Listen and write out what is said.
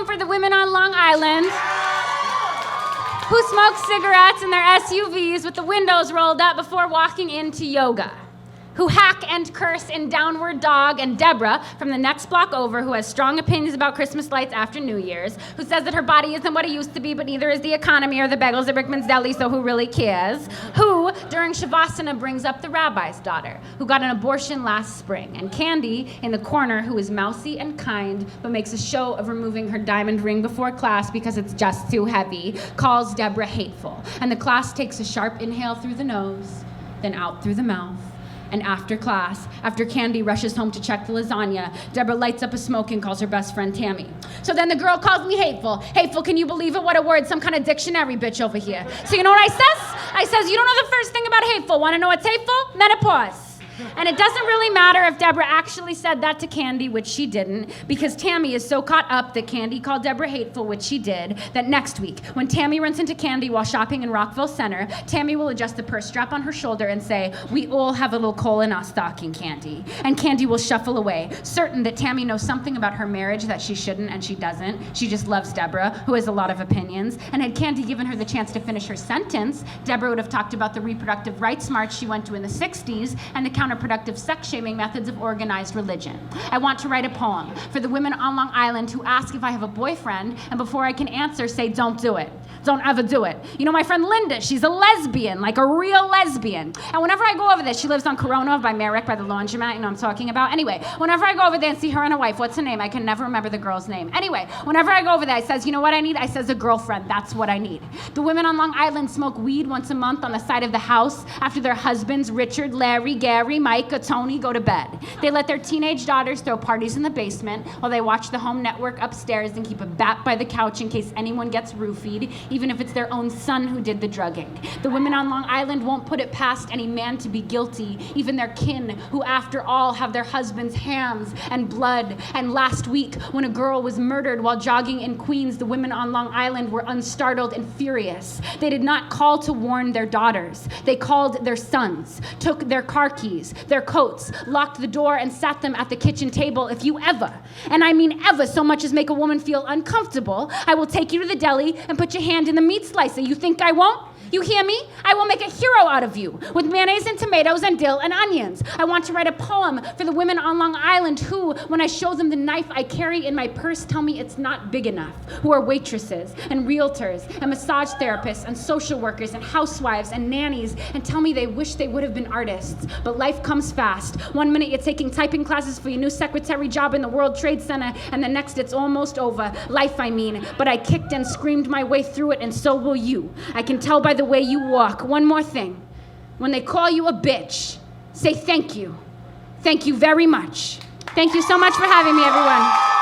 room for the women on Long Island who smoke cigarettes in their SUVs with the windows rolled up before walking into yoga, who hack and curse in Downward Dog, and Deborah from the next block over, who has strong opinions about Christmas lights after New Year's, who says that her body isn't what it used to be, but neither is the economy or the bagels at Rickman's Deli, so who really cares? Who, during Shavasana, brings up the rabbi's daughter, who got an abortion last spring, and Candy in the corner, who is mousy and kind, but makes a show of removing her diamond ring before class because it's just too heavy, calls Deborah hateful. And the class takes a sharp inhale through the nose, then out through the mouth. And after class, after Candy rushes home to check the lasagna, Deborah lights up a smoke and calls her best friend Tammy. So then the girl calls me hateful. Hateful, can you believe it? What a word, some kind of dictionary bitch over here. So you know what I says? I says, you don't know the first thing about hateful. Want to know what's hateful? Menopause. And it doesn't really matter if Deborah actually said that to Candy, which she didn't, because Tammy is so caught up that Candy called Deborah hateful, which she did, that next week, when Tammy runs into Candy while shopping in Rockville Center, Tammy will adjust the purse strap on her shoulder and say, we all have a little coal in our stocking, Candy. And Candy will shuffle away, certain that Tammy knows something about her marriage that she shouldn't and she doesn't. She just loves Deborah, who has a lot of opinions. And had Candy given her the chance to finish her sentence, Deborah would have talked about the reproductive rights march she went to in the 60s and the counterproductive sex-shaming methods of organized religion. I want to write a poem for the women on Long Island who ask if I have a boyfriend, and before I can answer, say, don't do it. Don't ever do it. You know my friend Linda, she's a lesbian, like a real lesbian. And whenever I go over there, she lives on Corona by Merrick, by the laundromat, you know what I'm talking about? Anyway, whenever I go over there and see her and her wife, what's her name? I can never remember the girl's name. Anyway, whenever I go over there, I says, you know what I need? I says, a girlfriend. That's what I need. The women on Long Island smoke weed once a month on the side of the house after their husbands, Richard, Larry, Gary, Mike, or Tony, go to bed. They let their teenage daughters throw parties in the basement while they watch the home network upstairs and keep a bat by the couch in case anyone gets roofied, even if it's their own son who did the drugging. The women on Long Island won't put it past any man to be guilty, even their kin, who after all have their husbands' hands and blood. And last week, when a girl was murdered while jogging in Queens, the women on Long Island were unstartled and furious. They did not call to warn their daughters. They called their sons, took their car keys, their coats, locked the door, and sat them at the kitchen table. If you ever, and I mean ever, so much as make a woman feel uncomfortable, I will take you to the deli and put your hand in the meat slicer. You think I won't? You hear me? I will make a hero out of you with mayonnaise and tomatoes and dill and onions. I want to write a poem for the women on Long Island who, when I show them the knife I carry in my purse, tell me it's not big enough, who are waitresses and realtors and massage therapists and social workers and housewives and nannies, and tell me they wish they would have been artists. But life comes fast. 1 minute you're taking typing classes for your new secretary job in the World Trade Center, and the next it's almost over. Life, I mean. But I kicked and screamed my way through it, and so will you. I can tell by the way you walk. One more thing. When they call you a bitch, say thank you. Thank you very much. Thank you so much for having me, everyone.